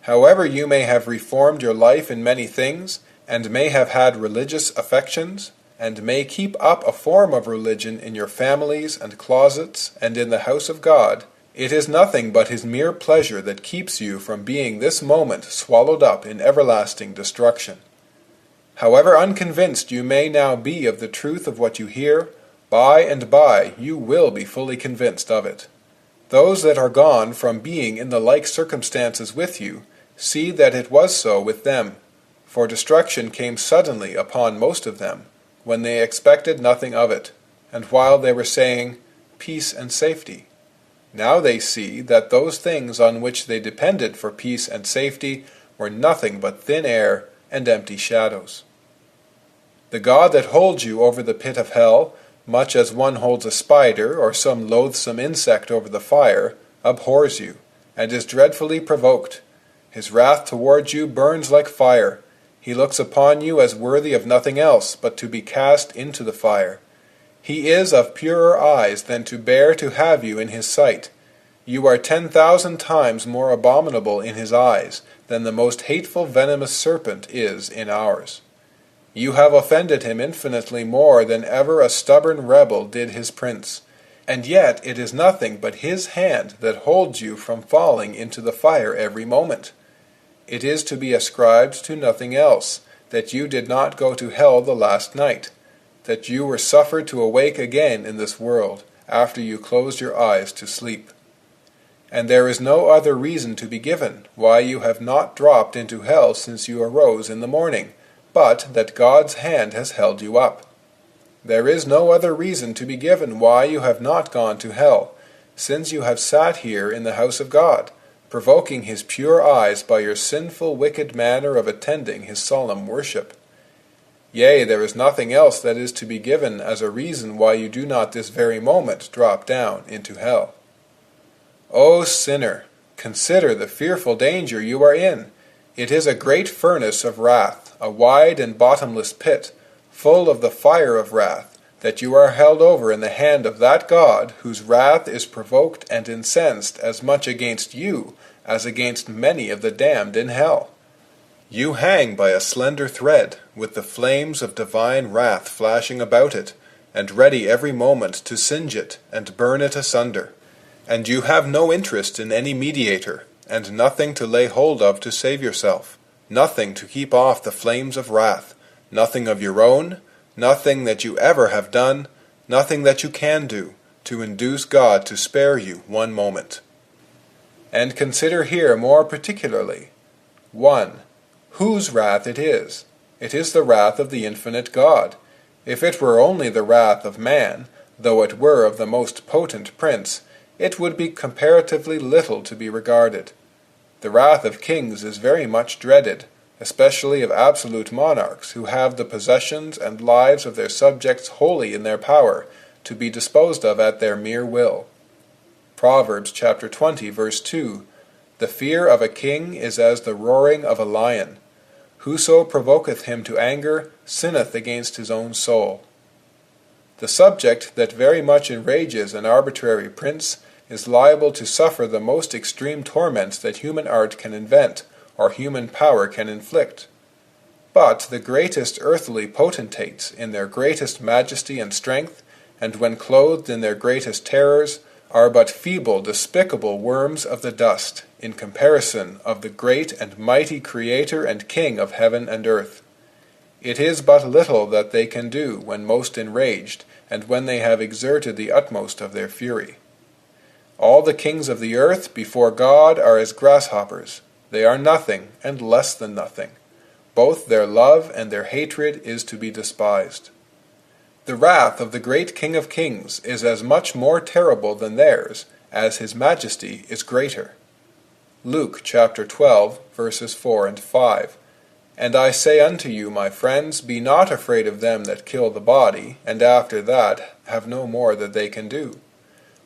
However you may have reformed your life in many things, and may have had religious affections, and may keep up a form of religion in your families and closets and in the house of God, it is nothing but his mere pleasure that keeps you from being this moment swallowed up in everlasting destruction. However unconvinced you may now be of the truth of what you hear, by and by you will be fully convinced of it. Those that are gone from being in the like circumstances with you see that it was so with them, for destruction came suddenly upon most of them, when they expected nothing of it, and while they were saying, "Peace and safety." Now they see that those things on which they depended for peace and safety were nothing but thin air and empty shadows. The God that holds you over the pit of hell, much as one holds a spider or some loathsome insect over the fire, abhors you, and is dreadfully provoked. His wrath towards you burns like fire. He looks upon you as worthy of nothing else but to be cast into the fire. He is of purer eyes than to bear to have you in his sight. You are 10,000 times more abominable in his eyes than the most hateful venomous serpent is in ours. You have offended him infinitely more than ever a stubborn rebel did his prince, and yet it is nothing but his hand that holds you from falling into the fire every moment. It is to be ascribed to nothing else, that you did not go to hell the last night, that you were suffered to awake again in this world, after you closed your eyes to sleep. And there is no other reason to be given why you have not dropped into hell since you arose in the morning, but that God's hand has held you up. There is no other reason to be given why you have not gone to hell, since you have sat here in the house of God, provoking his pure eyes by your sinful wicked manner of attending his solemn worship. Yea, there is nothing else that is to be given as a reason why you do not this very moment drop down into hell. O sinner, consider the fearful danger you are in. It is a great furnace of wrath, a wide and bottomless pit, full of the fire of wrath, that you are held over in the hand of that God whose wrath is provoked and incensed as much against you as against many of the damned in hell. You hang by a slender thread, with the flames of divine wrath flashing about it, and ready every moment to singe it and burn it asunder. And you have no interest in any mediator, and nothing to lay hold of to save yourself, nothing to keep off the flames of wrath, nothing of your own, nothing that you ever have done, nothing that you can do, to induce God to spare you one moment. And consider here more particularly, 1. Whose wrath it is. It is the wrath of the infinite God. If it were only the wrath of man, though it were of the most potent prince, it would be comparatively little to be regarded. The wrath of kings is very much dreaded, especially of absolute monarchs who have the possessions and lives of their subjects wholly in their power, to be disposed of at their mere will. Proverbs chapter 20, verse 2, "The fear of a king is as the roaring of a lion. Whoso provoketh him to anger sinneth against his own soul." The subject that very much enrages an arbitrary prince is liable to suffer the most extreme torments that human art can invent, or human power can inflict. But the greatest earthly potentates, in their greatest majesty and strength, and when clothed in their greatest terrors, are but feeble, despicable worms of the dust, in comparison of the great and mighty Creator and King of heaven and earth. It is but little that they can do when most enraged, and when they have exerted the utmost of their fury. All the kings of the earth before God are as grasshoppers. They are nothing, and less than nothing. Both their love and their hatred is to be despised. The wrath of the great King of kings is as much more terrible than theirs, as his majesty is greater. Luke chapter 12, verses 4 and 5. "And I say unto you, my friends, be not afraid of them that kill the body, and after that have no more that they can do.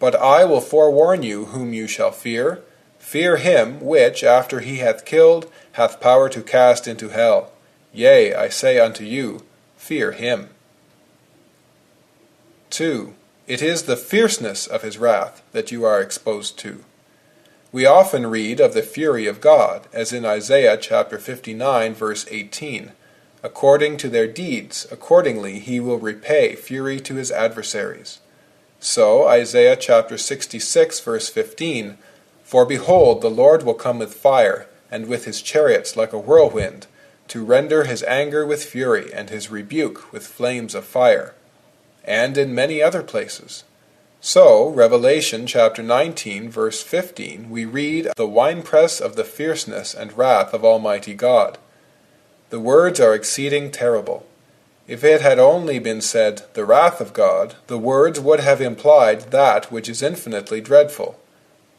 But I will forewarn you whom you shall fear. Fear him which, after he hath killed, hath power to cast into hell. Yea, I say unto you, fear him." 2. It is the fierceness of his wrath that you are exposed to. We often read of the fury of God, as in Isaiah chapter 59, verse 18. According to their deeds, accordingly he will repay fury to his adversaries. So, Isaiah chapter 66, verse 15, For behold, the Lord will come with fire, and with his chariots like a whirlwind, to render his anger with fury, and his rebuke with flames of fire. And in many other places. So, Revelation chapter 19, verse 15, we read, The winepress of the fierceness and wrath of Almighty God. The words are exceeding terrible. If it had only been said, the wrath of God, the words would have implied that which is infinitely dreadful.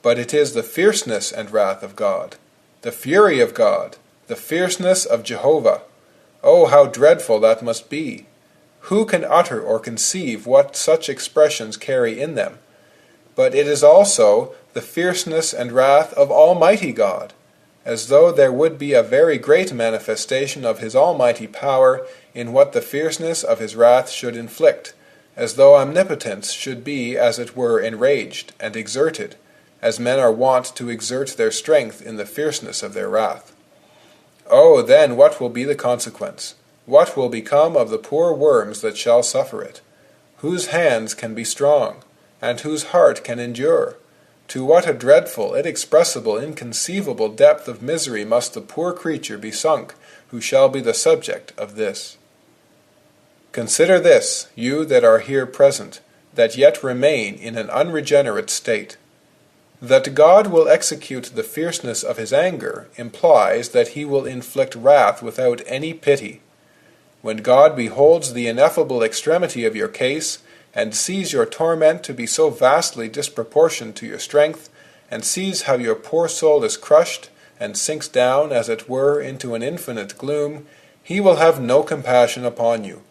But it is the fierceness and wrath of God, the fury of God, the fierceness of Jehovah. Oh, how dreadful that must be! Who can utter or conceive what such expressions carry in them? But it is also the fierceness and wrath of Almighty God, as though there would be a very great manifestation of his almighty power in what the fierceness of his wrath should inflict, as though omnipotence should be as it were enraged and exerted, as men are wont to exert their strength in the fierceness of their wrath. Oh, then what will be the consequence? What will become of the poor worms that shall suffer it? Whose hands can be strong, and whose heart can endure? To what a dreadful, inexpressible, inconceivable depth of misery must the poor creature be sunk who shall be the subject of this. Consider this, you that are here present, that yet remain in an unregenerate state. That God will execute the fierceness of his anger implies that he will inflict wrath without any pity. When God beholds the ineffable extremity of your case, and sees your torment to be so vastly disproportioned to your strength, and sees how your poor soul is crushed, and sinks down, as it were, into an infinite gloom, he will have no compassion upon you,